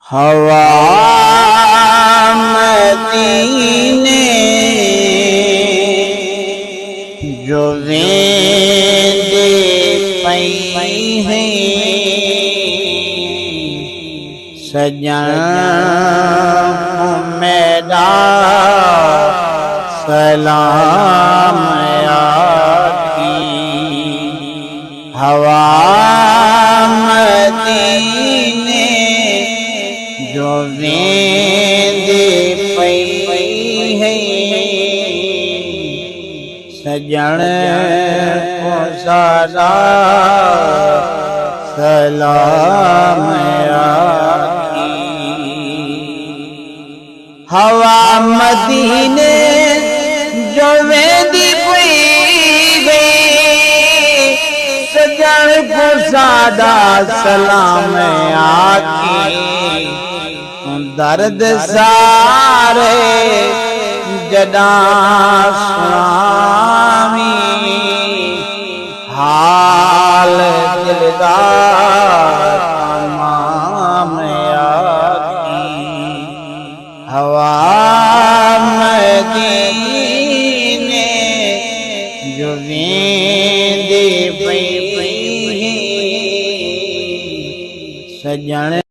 हवा मदीने जो वेंदे पई है सजन मेरा सलाम आखी। हवा मदीने जो वेंदे पई है सजन को सारा सलाम आखी। हवा मदीने जो वेंदी पई सजन को सारा सलाम आखी। दर्द सारे जदा सुनामी हाल दिलदार तमाम आखी। हवा मदीने जो वेंदे पई सजन